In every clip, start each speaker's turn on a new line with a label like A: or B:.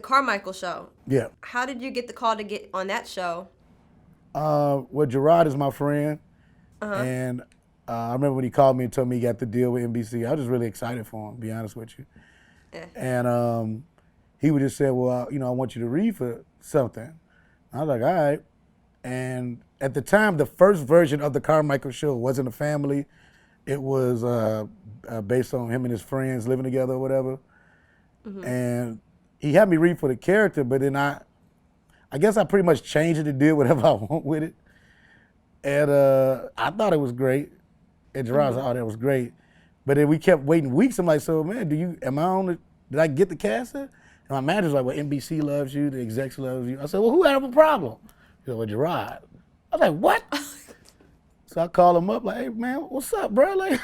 A: Carmichael Show.
B: Yeah.
A: How did you get the call to get on that show?
B: Well, Jerrod is my friend, and I remember when he called me and told me he got the deal with NBC. I was just really excited for him, to be honest with you.
A: Yeah.
B: And he would just say, well, I want you to read for something. I was like, all right. And at the time, the first version of the Carmichael Show wasn't a family. It was based on him and his friends living together or whatever. And he had me read for the character, but then I guess I pretty much changed it to do whatever I want with it. And I thought it was great. And Jerrod said, oh, that was great. But then we kept waiting weeks. I'm like, so man, did I get the casting? And my manager's like, well, NBC loves you, the execs loves you. I said, well, who had a problem? He said, well, Jerrod. I was like, what? So I called him up, like, hey man, what's up, bro? Like,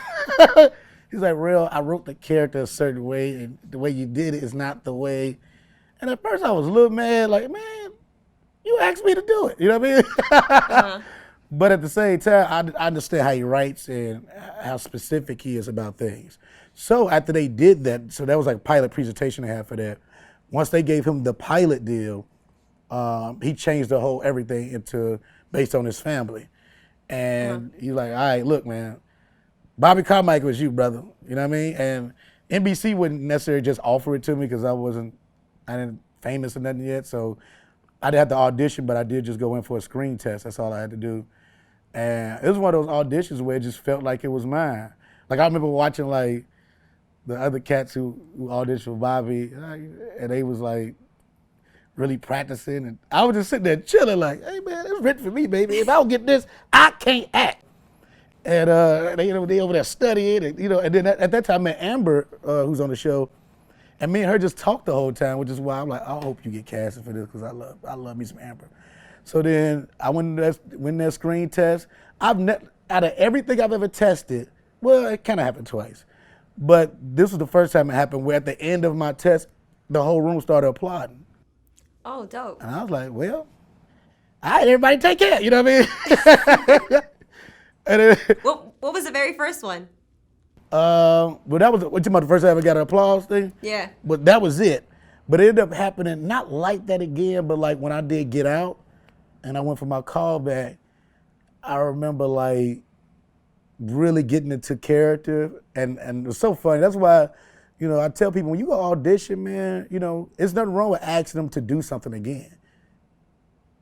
B: he's like, Rel, I wrote the character a certain way, and the way you did it is not the way. And at first I was a little mad, like, man, you asked me to do it. You know what I mean? But at the same time, I understand how he writes and how specific he is about things. So after they did that, so that was like a pilot presentation I had for that. Once they gave him the pilot deal, he changed the whole everything into based on his family. And he's like, all right, look, man, Bobby Carmichael is you, brother. You know what I mean? And NBC wouldn't necessarily just offer it to me because I didn't famous or nothing yet. So I didn't have to audition, but I did just go in for a screen test. That's all I had to do. And it was one of those auditions where it just felt like it was mine. Like I remember watching like the other cats who auditioned for Bobby, and they was like really practicing, and I was just sitting there chilling like, hey man, it's written for me, baby. If I don't get this, I can't act. And they over there studying, and then at that time I met Amber, who's on the show, and me and her just talked the whole time, which is why I'm like, I hope you get casted for this because I love me some Amber. So then I went that screen test. Out of everything I've ever tested, well, it kind of happened twice, but this was the first time it happened where at the end of my test, the whole room started applauding.
A: Oh, dope.
B: And I was like, well, all right, everybody take care, you know what I mean? And then,
A: what was the very first one?
B: well, that was the first time I got an applause thing?
A: Yeah.
B: But that was it. But it ended up happening, not like that again, but like when I did Get Out and I went for my callback, I remember like really getting into character and it was so funny. That's why, I tell people when you go audition, man, it's nothing wrong with asking them to do something again.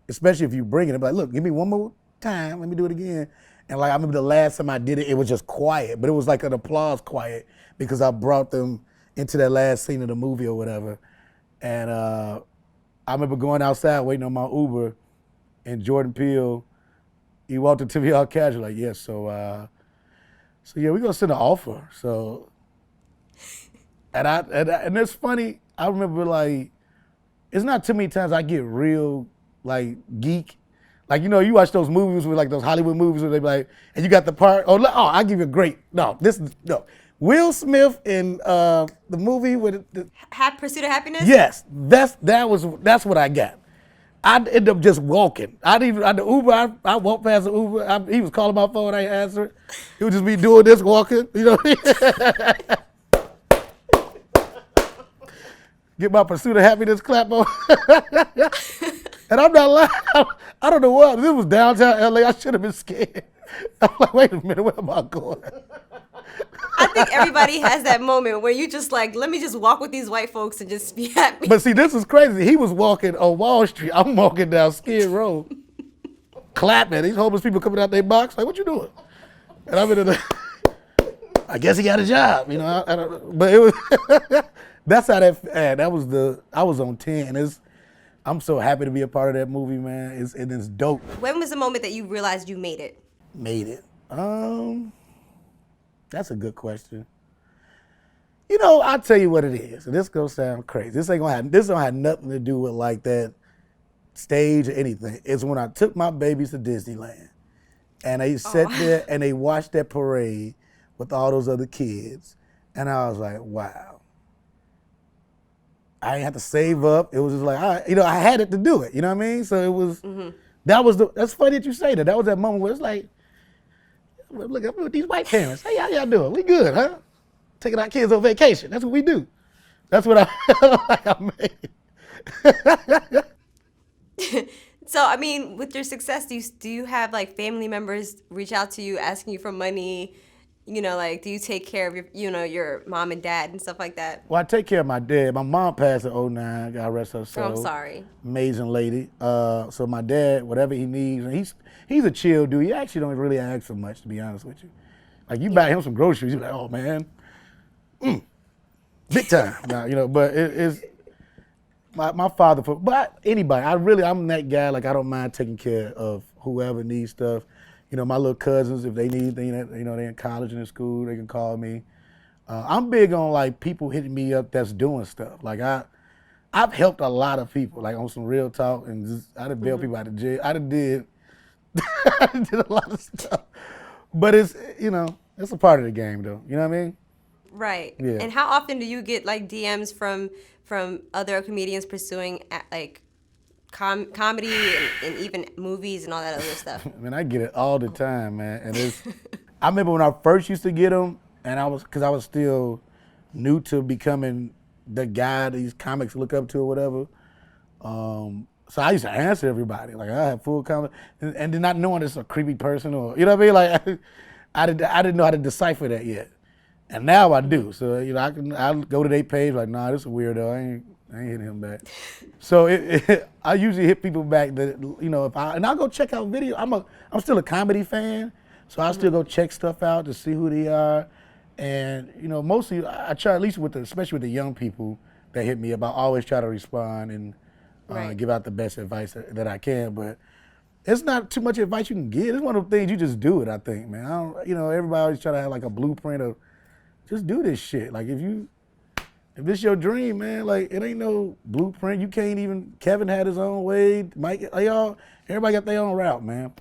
B: Especially if you bring it. I'm like, look, give me one more time, let me do it again. And like I remember the last time I did it, it was just quiet, but it was like an applause quiet because I brought them into that last scene of the movie or whatever. And I remember going outside waiting on my Uber, and Jordan Peele, he walked into me all casual, like, yes, so yeah, we're gonna send an offer. So, and it's funny, I remember like, it's not too many times I get real like geek. Like, you watch those movies with like those Hollywood movies where they be like, and you got the part, I'll give you a great, Will Smith in the movie with the
A: Pursuit of Happiness?
B: Yes, that's what I got. I ended up just walking. The Uber, I walked past the Uber, he was calling my phone, I answered. He would just be doing this, walking, Get my Pursuit of Happiness clap on. And I'm not lying. I don't know what. This was downtown LA. I should have been scared. I'm like, wait a minute, where am I going?
A: I think everybody has that moment where you just like, let me just walk with these white folks and just be happy.
B: But see, this is crazy. He was walking on Wall Street. I'm walking down Skid Row, clapping. These homeless people coming out their box, like, what you doing? And I'm in I guess he got a job, I don't know. But it was, that's how I was on 10. I'm so happy to be a part of that movie, man. It's dope.
A: When was the moment that you realized you made it?
B: Made it. That's a good question. I'll tell you what it is. And this gonna sound crazy. This don't have nothing to do with like that stage or anything. It's when I took my babies to Disneyland. And they sat there and they watched that parade with all those other kids. And I was like, wow. I didn't have to save up. It was just like, I had it to do it. You know what I mean? So it was, that's funny that you say that. That was that moment where it's like, look at these white parents. Hey, how y'all doing? We good, huh? Taking our kids on vacation. That's what we do. That's what I felt like I made.
A: So, I mean, with your success, do you have like family members reach out to you asking you for money? You know, like, do you take care of your mom and dad and stuff like that?
B: Well, I take care of my dad. My mom passed in '09. God rest her soul.
A: Oh, I'm sorry.
B: Amazing lady. So my dad, whatever he needs, and he's a chill dude. He actually don't really ask for much, to be honest with you. Like you buy him some groceries, he's like, oh man, big time. Now, but it's my father. But anybody, I'm that guy. Like I don't mind taking care of whoever needs stuff. My little cousins, if they need, they're in college and in school, they can call me. I'm big on like people hitting me up that's doing stuff. Like I've helped a lot of people, like on some real talk, and I done bailed people out of jail. I done did a lot of stuff. But it's a part of the game though. You know what I mean?
A: Right.
B: Yeah.
A: And how often do you get like DMs from other comedians pursuing like comedy and even movies and all that other stuff?
B: Man, I get it all the time, man. And I remember when I first used to get them, and because I was still new to becoming the guy these comics look up to or whatever. So I used to answer everybody. Like I had full confidence, and then not knowing it's a creepy person or, you know what I mean? Like I didn't know how to decipher that yet. And now I do. So, I'll go to their page like, nah, this is a weirdo. I ain't hitting him back. So I usually hit people back that, and I'll go check out video. I'm still a comedy fan, so I'll still go check stuff out to see who they are. And, mostly I try, at least especially with the young people that hit me up, I always try to respond and give out the best advice that I can. But it's not too much advice you can get. It's one of the things you just do it, I think, man. Everybody always try to have like a blueprint of just do this shit. Like if this your dream, man, like it ain't no blueprint. You can't even, Kevin had his own way, Mike, everybody got their own route, man.